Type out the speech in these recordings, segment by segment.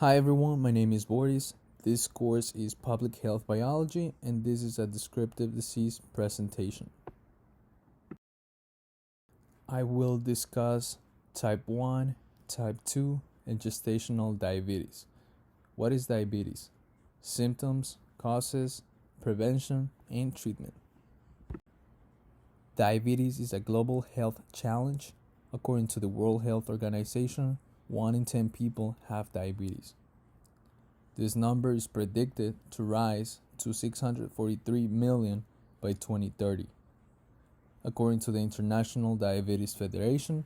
Hi everyone, my name is Boris. This course is Public Health Biology and this is a descriptive disease presentation. I will discuss type 1, type 2, and gestational diabetes. What is diabetes? Symptoms, causes, prevention, and treatment. Diabetes is a global health challenge. According to the World Health Organization, 1 in 10 people have diabetes. This number is predicted to rise to 643 million by 2030. According to the International Diabetes Federation,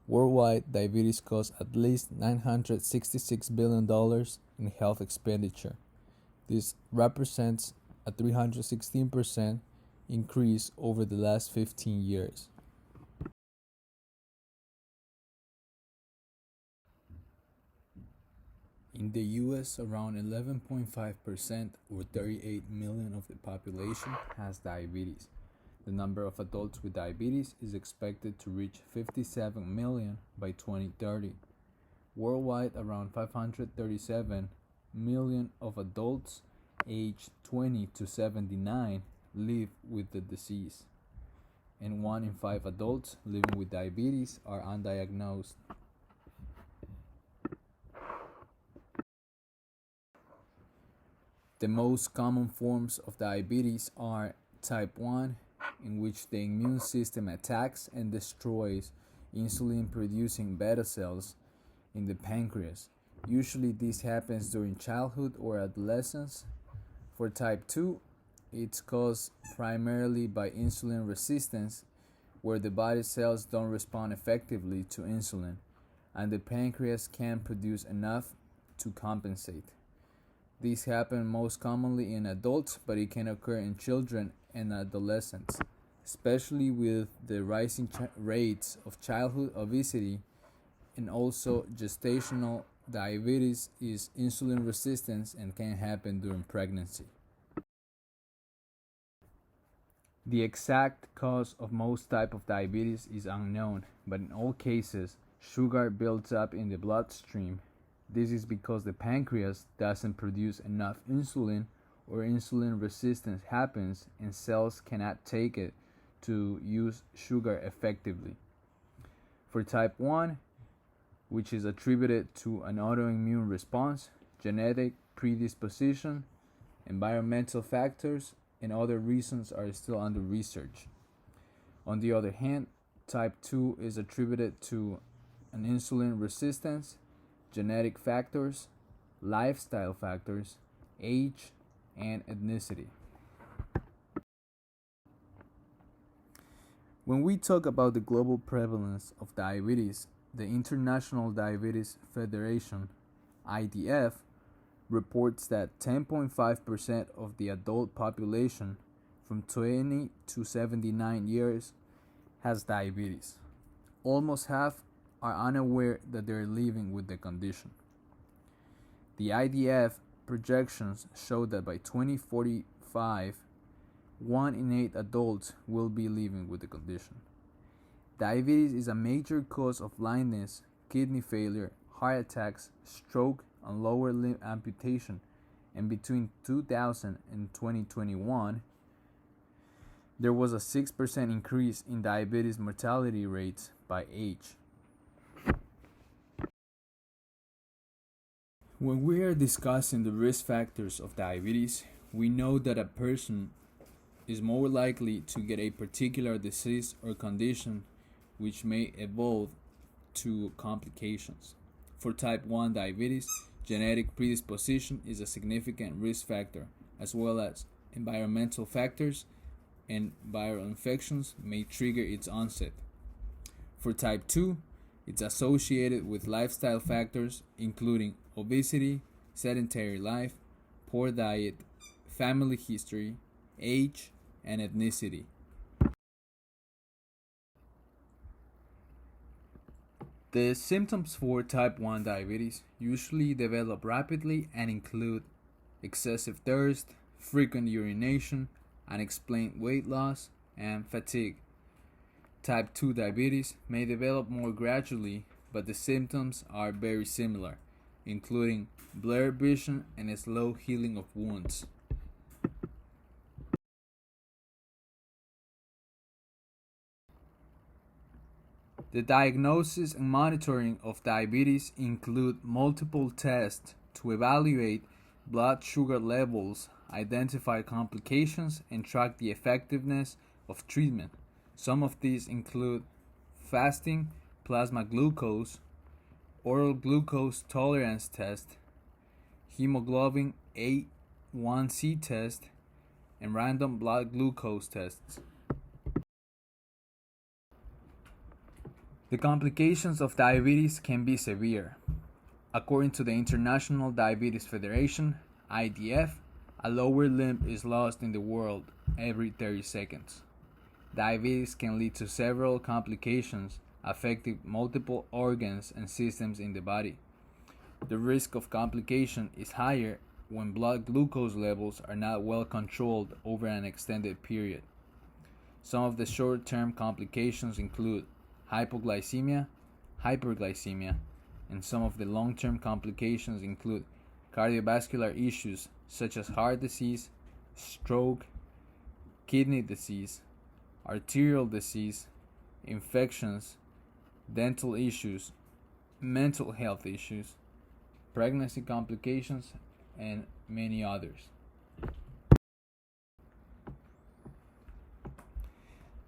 worldwide diabetes costs at least $966 billion in health expenditure. This represents a 316% increase over the last 15 years. In the US, around 11.5% or 38 million of the population has diabetes. The number of adults with diabetes is expected to reach 57 million by 2030. Worldwide, around 537 million of adults aged 20 to 79 live with the disease, and 1 in 5 adults living with diabetes are undiagnosed. The most common forms of diabetes are type 1, in which the immune system attacks and destroys insulin-producing beta cells in the pancreas. Usually this happens during childhood or adolescence. For type 2, it's caused primarily by insulin resistance, where the body cells don't respond effectively to insulin, and the pancreas can't produce enough to compensate. These happen most commonly in adults, but it can occur in children and adolescents, especially with the rising rates of childhood obesity, and also gestational diabetes is insulin resistance and can happen during pregnancy. The exact cause of most type of diabetes is unknown, but in all cases, sugar builds up in the bloodstream. This is because the pancreas doesn't produce enough insulin, or insulin resistance happens and cells cannot take it to use sugar effectively. For type 1, which is attributed to an autoimmune response, genetic predisposition, environmental factors, and other reasons are still under research. On the other hand, type 2 is attributed to an insulin resistance, genetic factors, lifestyle factors, age, and ethnicity. When we talk about the global prevalence of diabetes, the International Diabetes Federation, IDF, reports that 10.5% of the adult population from 20 to 79 years has diabetes. Almost half are unaware that they're living with the condition. The IDF projections show that by 2045, 1 in 8 adults will be living with the condition. Diabetes is a major cause of blindness, kidney failure, heart attacks, stroke, and lower limb amputation, and between 2000 and 2021, there was a 6% increase in diabetes mortality rates by age. When we are discussing the risk factors of diabetes, we know that a person is more likely to get a particular disease or condition which may evolve to complications. For type 1 diabetes, genetic predisposition is a significant risk factor, as well as environmental factors and viral infections may trigger its onset. For type 2, it's associated with lifestyle factors including obesity, sedentary life, poor diet, family history, age, and ethnicity. The symptoms for type 1 diabetes usually develop rapidly and include excessive thirst, frequent urination, unexplained weight loss, and fatigue. Type 2 diabetes may develop more gradually, but the symptoms are very similar. including blurred vision and slow healing of wounds. The diagnosis and monitoring of diabetes include multiple tests to evaluate blood sugar levels, identify complications, and track the effectiveness of treatment. Some of these include fasting plasma glucose, oral glucose tolerance test, hemoglobin A1C test, and random blood glucose tests. The complications of diabetes can be severe. According to the International Diabetes Federation, IDF, a lower limb is lost in the world every 30 seconds. Diabetes can lead to several complications affecting multiple organs and systems in the body. The risk of complication is higher when blood glucose levels are not well controlled over an extended period. Some of the short-term complications include hypoglycemia, hyperglycemia, and some of the long-term complications include cardiovascular issues such as heart disease, stroke, kidney disease, arterial disease, infections, dental issues, mental health issues, pregnancy complications, and many others.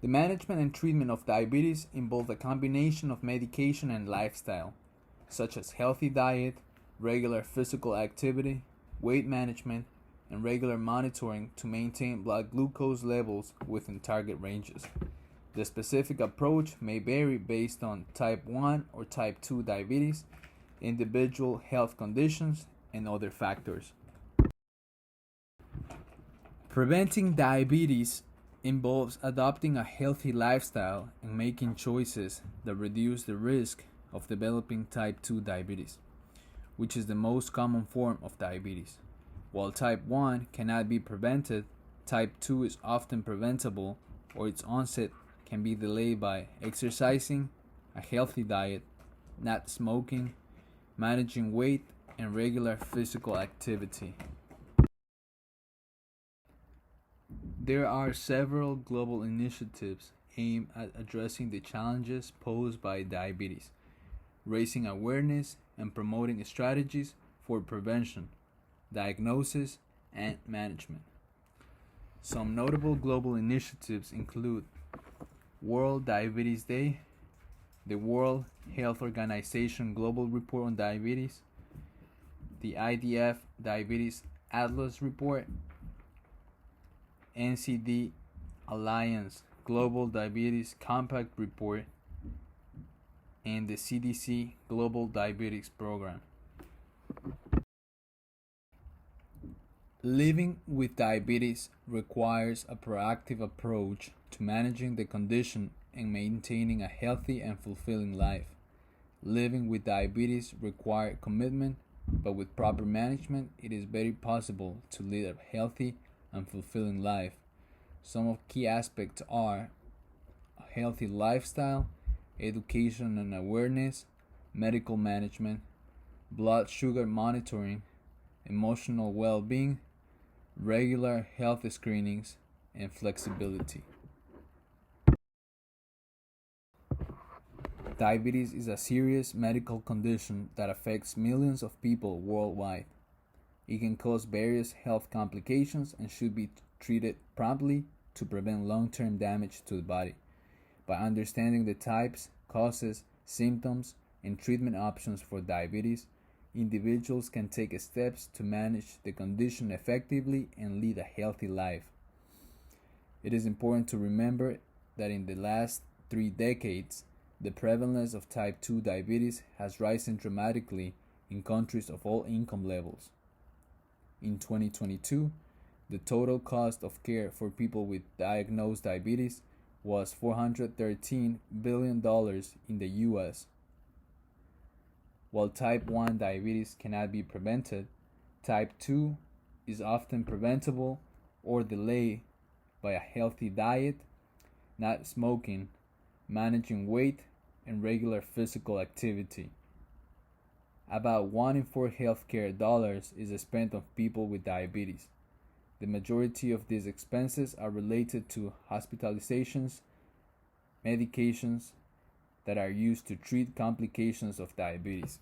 The management and treatment of diabetes involve a combination of medication and lifestyle, such as healthy diet, regular physical activity, weight management, and regular monitoring to maintain blood glucose levels within target ranges. The specific approach may vary based on type 1 or type 2 diabetes, individual health conditions, and other factors. Preventing diabetes involves adopting a healthy lifestyle and making choices that reduce the risk of developing type 2 diabetes, which is the most common form of diabetes. While type 1 cannot be prevented, type 2 is often preventable, or its onset can be delayed by exercising, a healthy diet, not smoking, managing weight, and regular physical activity. There are several global initiatives aimed at addressing the challenges posed by diabetes, raising awareness and promoting strategies for prevention, diagnosis, and management. Some notable global initiatives include World Diabetes Day, the World Health Organization Global Report on Diabetes, the IDF Diabetes Atlas Report, NCD Alliance Global Diabetes Compact Report, and the CDC Global Diabetes Program. Living with diabetes requires a proactive approach to managing the condition and maintaining a healthy and fulfilling life. Living with diabetes requires commitment, but with proper management, it is very possible to lead a healthy and fulfilling life. Some of key aspects are a healthy lifestyle, education and awareness, medical management, blood sugar monitoring, emotional well-being, regular health screenings, and flexibility. Diabetes is a serious medical condition that affects millions of people worldwide. It can cause various health complications and should be treated promptly to prevent long-term damage to the body. By understanding the types, causes, symptoms, and treatment options for diabetes, individuals can take steps to manage the condition effectively and lead a healthy life. It is important to remember that in the last 3 decades, the prevalence of type 2 diabetes has risen dramatically in countries of all income levels. In 2022, the total cost of care for people with diagnosed diabetes was $413 billion in the US. While type 1 diabetes cannot be prevented, type 2 is often preventable or delayed by a healthy diet, not smoking, managing weight, and regular physical activity. About 1 in 4 healthcare dollars is spent on people with diabetes. The majority of these expenses are related to hospitalizations, medications that are used to treat complications of diabetes.